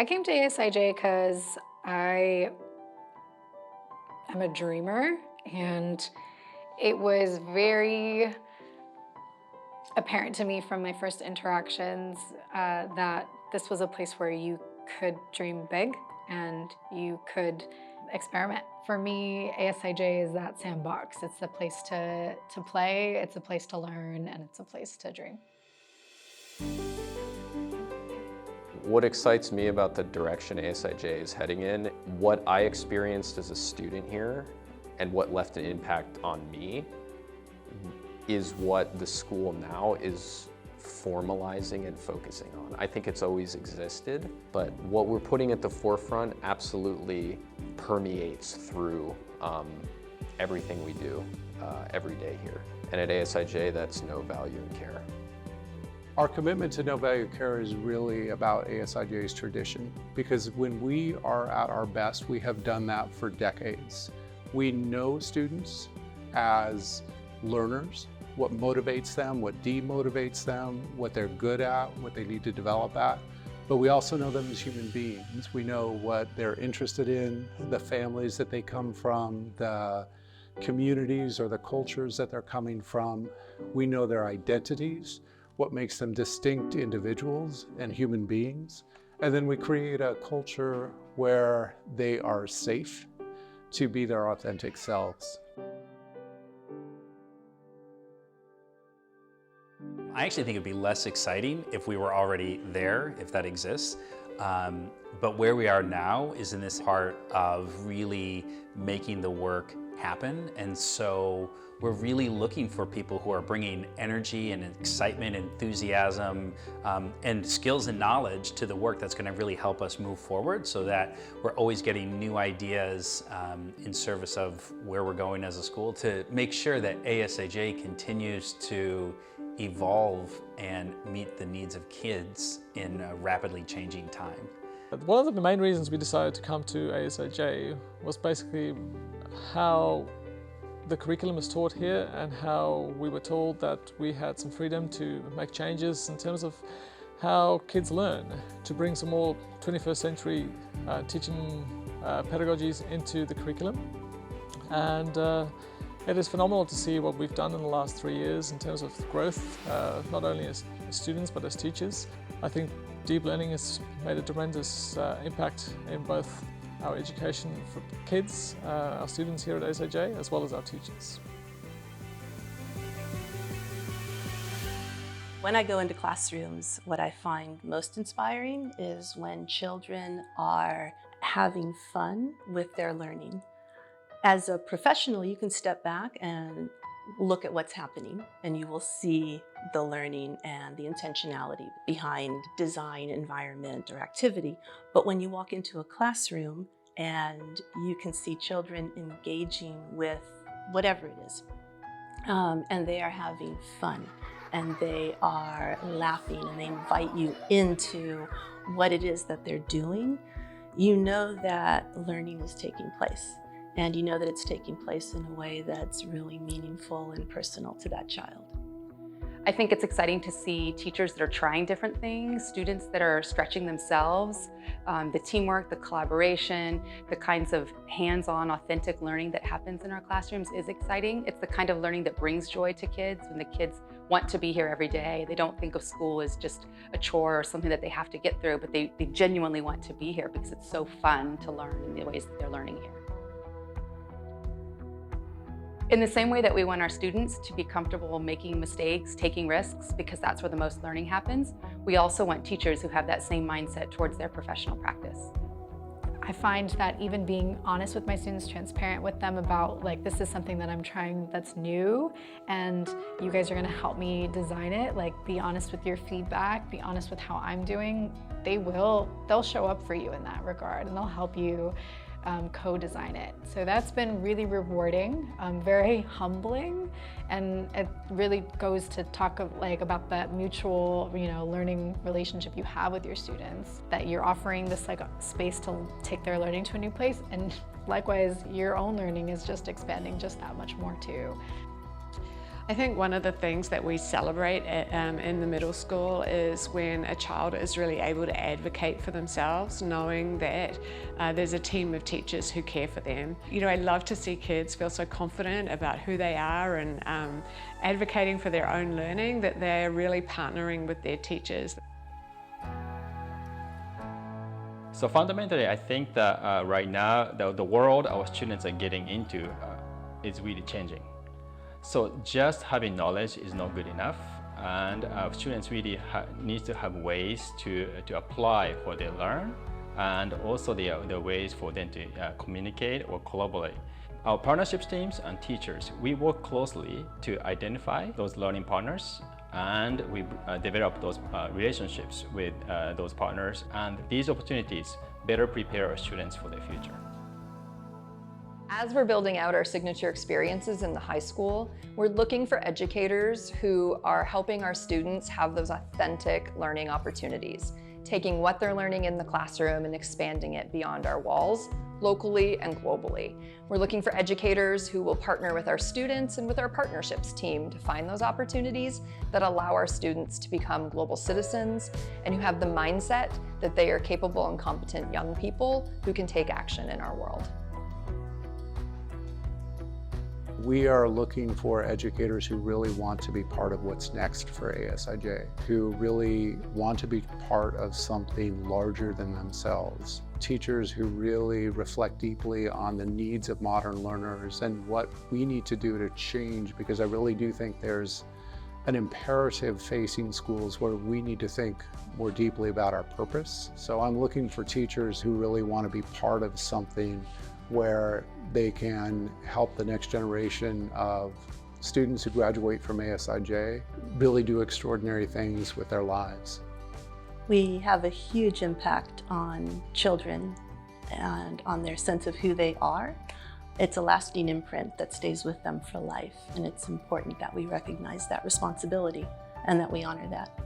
I came to ASIJ because I am a dreamer, and it was very apparent to me from my first interactions that this was a place where you could dream big and you could experiment. For me, ASIJ is that sandbox. It's the place to play, it's a place to learn, and it's a place to dream. What excites me about the direction ASIJ is heading in, what I experienced as a student here and what left an impact on me is what the school now is formalizing and focusing on. I think it's always existed, but what we're putting at the forefront absolutely permeates through everything we do every day here. And at ASIJ, that's know, value, and care. Our commitment to know, value, care is really about ASIJ's tradition, because when we are at our best, we have done that for decades. We know students as learners, what motivates them, what demotivates them, what they're good at, what they need to develop at. But we also know them as human beings. We know what they're interested in, the families that they come from, the communities or the cultures that they're coming from. We know their identities, what makes them distinct individuals and human beings. And then we create a culture where they are safe to be their authentic selves. I actually think it'd be less exciting if we were already there, if that exists. But where we are now is in this part of really making the work happen. And so we're really looking for people who are bringing energy and excitement, enthusiasm, and skills and knowledge to the work that's going to really help us move forward, so that we're always getting new ideas in service of where we're going as a school, to make sure that ASIJ continues to evolve and meet the needs of kids in a rapidly changing time. One of the main reasons we decided to come to ASIJ was basically how the curriculum is taught here and how we were told that we had some freedom to make changes in terms of how kids learn, to bring some more 21st century teaching pedagogies into the curriculum. And it is phenomenal to see what we've done in the last 3 years in terms of growth, not only as students but as teachers. I think deep learning has made a tremendous impact in both our education for kids, our students here at ASIJ, as well as our teachers. When I go into classrooms, what I find most inspiring is when children are having fun with their learning. As a professional, you can step back and look at what's happening, and you will see the learning and the intentionality behind design, environment, or activity. But when you walk into a classroom and you can see children engaging with whatever it is, and they are having fun, and they are laughing, and they invite you into what it is that they're doing, you know that learning is taking place. And you know that it's taking place in a way that's really meaningful and personal to that child. I think it's exciting to see teachers that are trying different things, students that are stretching themselves, the teamwork, the collaboration, the kinds of hands-on, authentic learning that happens in our classrooms is exciting. It's the kind of learning that brings joy to kids when the kids want to be here every day. They don't think of school as just a chore or something that they have to get through, but they genuinely want to be here because it's so fun to learn in the ways that they're learning here. In the same way that we want our students to be comfortable making mistakes, taking risks, because that's where the most learning happens, we also want teachers who have that same mindset towards their professional practice. I find that even being honest with my students, transparent with them about, like, this is something that I'm trying that's new and you guys are gonna help me design it, like, be honest with your feedback, be honest with how I'm doing, they'll show up for you in that regard, and they'll help you co-design it. So that's been really rewarding, very humbling, and it really goes to talk about that mutual, learning relationship you have with your students, that you're offering this space to take their learning to a new place, and likewise your own learning is just expanding just that much more too. I think one of the things that we celebrate in the middle school is when a child is really able to advocate for themselves, knowing that there's a team of teachers who care for them. You know, I love to see kids feel so confident about who they are and advocating for their own learning, that they're really partnering with their teachers. So fundamentally, I think that right now, the world our students are getting into is really changing. So just having knowledge is not good enough, and students really need to have ways to apply what they learn, and also the ways for them to communicate or collaborate. Our partnerships teams and teachers, we work closely to identify those learning partners, and we develop those relationships with those partners, and these opportunities better prepare our students for their future. As we're building out our signature experiences in the high school, we're looking for educators who are helping our students have those authentic learning opportunities, taking what they're learning in the classroom and expanding it beyond our walls, locally and globally. We're looking for educators who will partner with our students and with our partnerships team to find those opportunities that allow our students to become global citizens and who have the mindset that they are capable and competent young people who can take action in our world. We are looking for educators who really want to be part of what's next for ASIJ, who really want to be part of something larger than themselves. Teachers who really reflect deeply on the needs of modern learners and what we need to do to change, because I really do think there's an imperative facing schools where we need to think more deeply about our purpose. So I'm looking for teachers who really want to be part of something where they can help the next generation of students who graduate from ASIJ really do extraordinary things with their lives. We have a huge impact on children and on their sense of who they are. It's a lasting imprint that stays with them for life, and it's important that we recognize that responsibility and that we honor that.